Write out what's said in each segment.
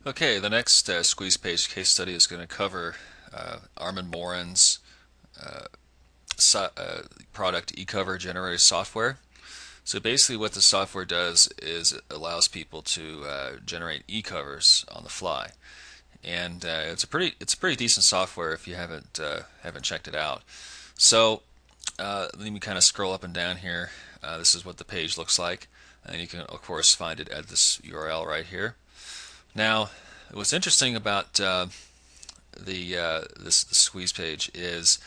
Okay, the next squeeze page case study is going to cover Armin Morin's so, product eCover generator software. So basically, what the software does is it allows people to generate e-covers on the fly, and it's a pretty decent software if you haven't checked it out. So let me kind of scroll up and down here. This is what the page looks like, and you can of course find it at this URL right here. Now, what's interesting about the squeeze page is,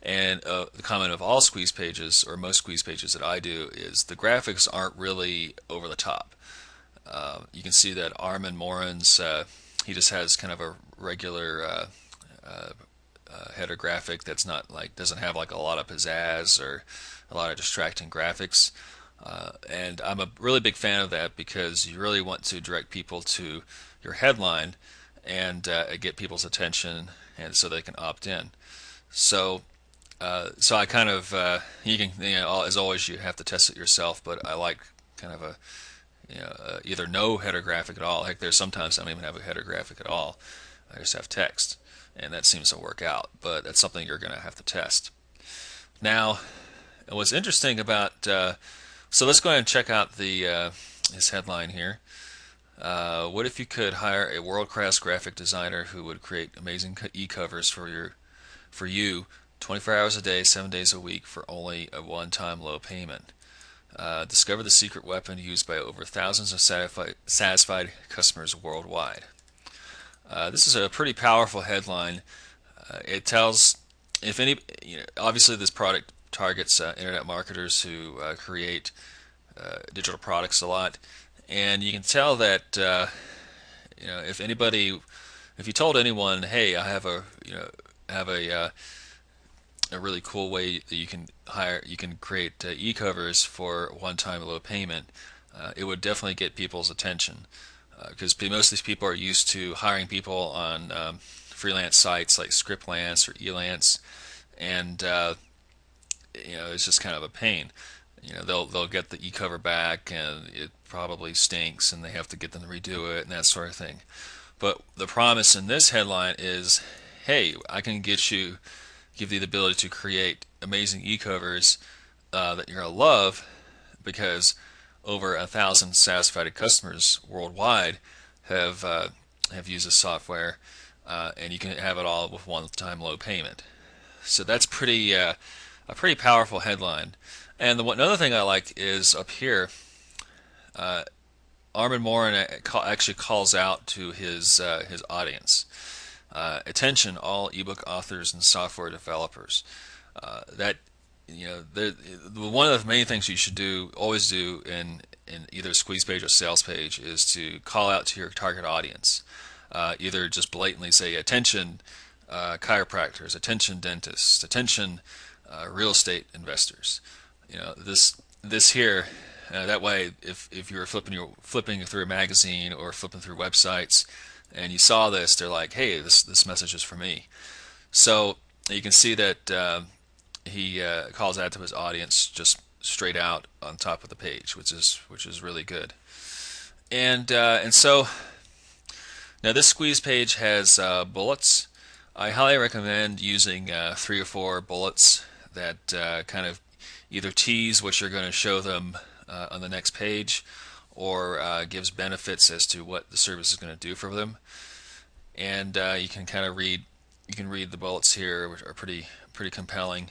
and the comment of all squeeze pages or most squeeze pages that I do is the graphics aren't really over the top. You can see that Armin Morin's he just has kind of a regular header graphic that's not like doesn't have like a lot of pizzazz or a lot of distracting graphics. And I'm a really big fan of that because you really want to direct people to your headline and get people's attention, and so they can opt in. So, so I kind of you can as always you have to test it yourself, but I like kind of a either no header graphic at all. Heck, there's sometimes I don't even have a header graphic at all. I just have text, and that seems to work out. But that's something you're going to have to test. Now, what's interesting about so let's go ahead and check out the his headline here. What if you could hire a world-class graphic designer who would create amazing e-covers for you 24 hours a day, 7 days a week for only a one-time low payment? Discover the secret weapon used by over thousands of satisfied customers worldwide. This is a pretty powerful headline. It tells if any, obviously this product targets internet marketers who create digital products a lot, and you can tell that if anybody, if you told anyone, hey, I have a really cool way that you can create e-covers for one-time low payment, it would definitely get people's attention because most of these people are used to hiring people on freelance sites like Scriptlance or Elance, and it's just kind of a pain. They'll get the e-cover back and it probably stinks and they have to get them to redo it and that sort of thing. But the promise in this headline is, hey, I can give you the ability to create amazing e-covers that you're gonna love because over 1,000 satisfied customers worldwide have used this software, and you can have it all with one-time low payment. So that's a pretty powerful headline. And another thing I like is up here, Armin Morin actually calls out to his audience. Attention, all ebook authors and software developers. That one of the main things you should always do in either a squeeze page or sales page is to call out to your target audience. Either just blatantly say, attention, chiropractors, attention, dentists, attention, real estate investors. This here. That way, if you're flipping through a magazine or flipping through websites, and you saw this, they're like, "Hey, this message is for me." So you can see that he calls out to his audience just straight out on top of the page, which is really good. And so now this squeeze page has bullets. I highly recommend using 3 or 4 bullets that kind of either tease what you're going to show them on the next page, or gives benefits as to what the service is going to do for them. And you can kind of read the bullets here, which are pretty compelling.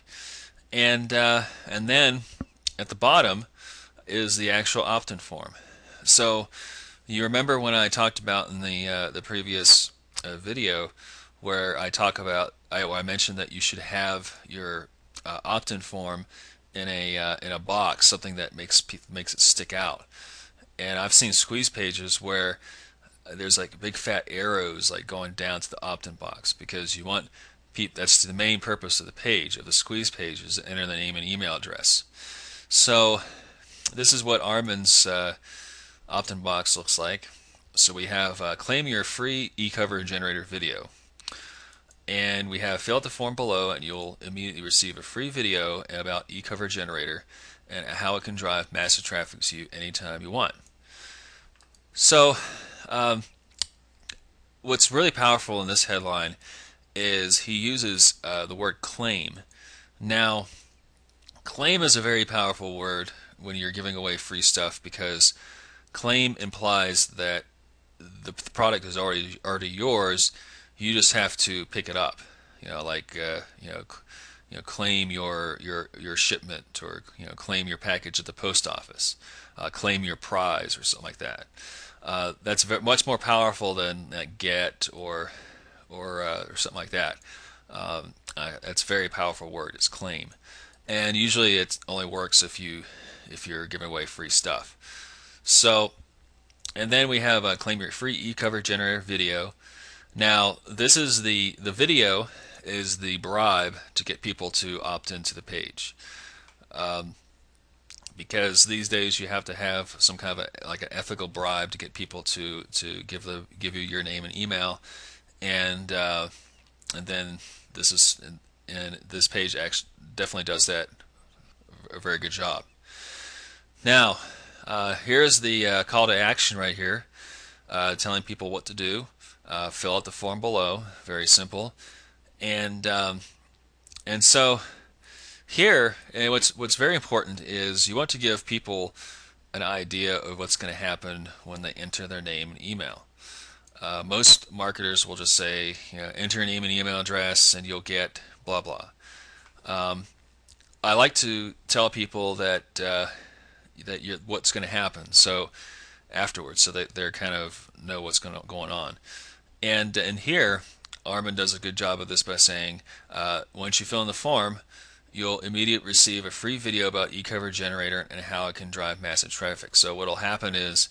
And then at the bottom is the actual opt-in form. So you remember when I talked about in the previous video where I mentioned that you should have your opt-in form in a box, something that makes it stick out. And I've seen squeeze pages where there's like big fat arrows like going down to the opt-in box because you want that's the main purpose of the page, of the squeeze page, is to enter the name and email address. So this is what Armin's opt-in box looks like. So we have claim your free e-cover generator video. And we have fill out the form below and you'll immediately receive a free video about eCover Generator and how it can drive massive traffic to you anytime you want. So what's really powerful in this headline is he uses the word claim. Now, claim is a very powerful word when you're giving away free stuff because claim implies that the product is already yours. You just have to pick it up. Like claim your shipment, or claim your package at the post office, claim your prize, or something like that. That's much more powerful than get or something like that. That's a very powerful word. It's claim, and usually it only works if you're giving away free stuff. So, and then we have claim your free e-cover generator video. Now, this is the video is the bribe to get people to opt into the page. Because these days you have to have some kind of like an ethical bribe to get people to give you your name and email, and then this page actually definitely does that a very good job. Now, here's the call to action right here, telling people what to do. Fill out the form below. Very simple, and so here, and what's very important is you want to give people an idea of what's going to happen when they enter their name and email. Most marketers will just say, enter your name and email address, and you'll get blah blah. I like to tell people that what's going to happen. So afterwards, so that they kind of know what's going on. And here, Armin does a good job of this by saying, once you fill in the form, you'll immediately receive a free video about eCover Generator and how it can drive massive traffic. So what'll happen is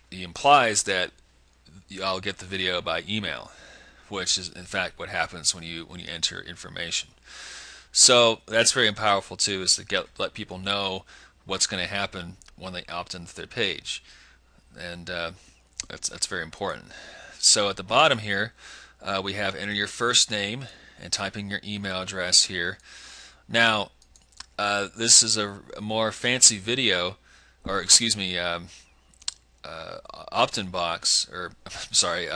he implies that I'll get the video by email, which is in fact what happens when you enter information. So that's very powerful too, is to let people know what's going to happen when they opt into their page, and that's very important. So at the bottom here, we have enter your first name and typing your email address here. Now, this is a more fancy video, or excuse me, opt-in box, or sorry,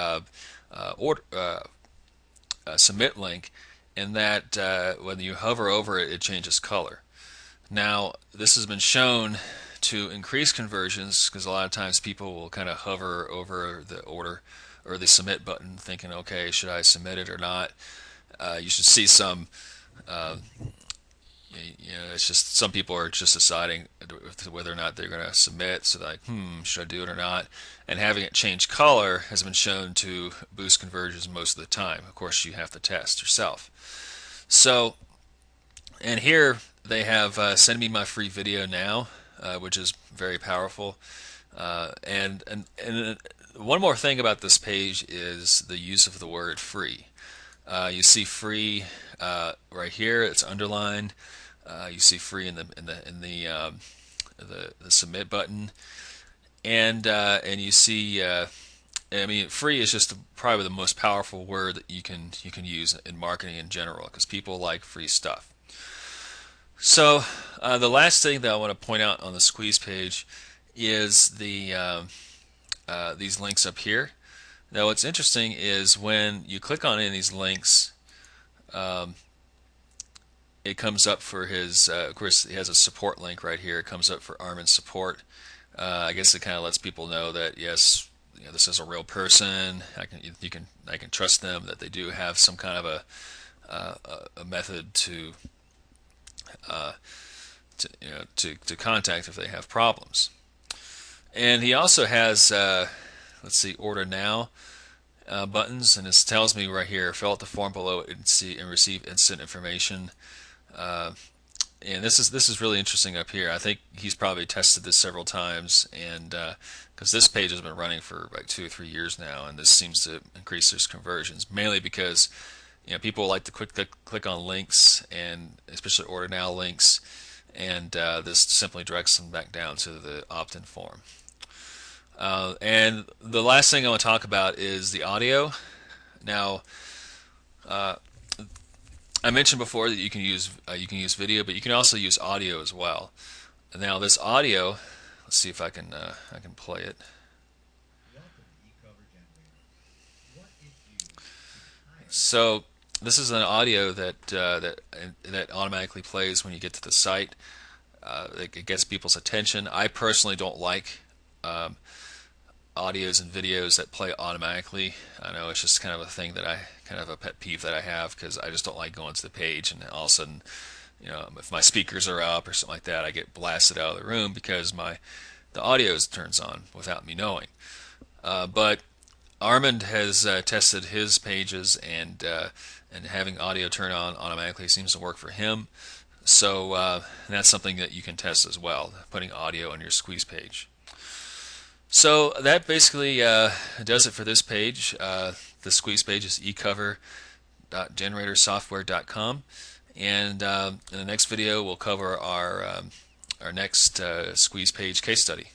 submit link, and that when you hover over it, it changes color. Now, this has been shown to increase conversions because a lot of times people will kind of hover over the order or the submit button thinking, okay, should I submit it or not? You should see some, it's just some people are just deciding whether or not they're going to submit. So they're like, should I do it or not? And having it change color has been shown to boost conversions most of the time. Of course, you have to test yourself. So, and here they have send me my free video now, which is very powerful. And one more thing about this page is the use of the word free. You see free right here; it's underlined. You see free in the submit button, and you see. I mean, free is just probably the most powerful word that you can use in marketing in general, because people like free stuff. So the last thing that I want to point out on the squeeze page is these links up here. Now, what's interesting is when you click on any of these links, it comes up for his. Of course, he has a support link right here. It comes up for Armin's support. I guess it kind of lets people know that yes, this is a real person. I can trust them, that they do have some kind of a method to contact if they have problems. And he also has let's see, order now buttons, and this tells me right here, fill out the form below and receive instant information. And this is really interesting up here. I think he's probably tested this several times, and because this page has been running for like 2 or 3 years now, and this seems to increase his conversions, mainly because people like to click on links, and especially order now links, and this simply directs them back down to the opt-in form. And the last thing I want to talk about is the audio. Now, I mentioned before that you can use video, but you can also use audio as well. Now, this audio, let's see if I can play it. Welcome to eCover Generator. So this is an audio that automatically plays when you get to the site. It gets people's attention. I personally don't like um, audios and videos that play automatically. I know it's just kind of a thing that I kind of a pet peeve that I have because I just don't like going to the page and all of a sudden, if my speakers are up or something like that, I get blasted out of the room because the audio turns on without me knowing. But Armand has tested his pages and having audio turn on automatically seems to work for him. So that's something that you can test as well, putting audio on your squeeze page. So that basically does it for this page. The squeeze page is ecover.generatorsoftware.com, and in the next video we'll cover our next squeeze page case study.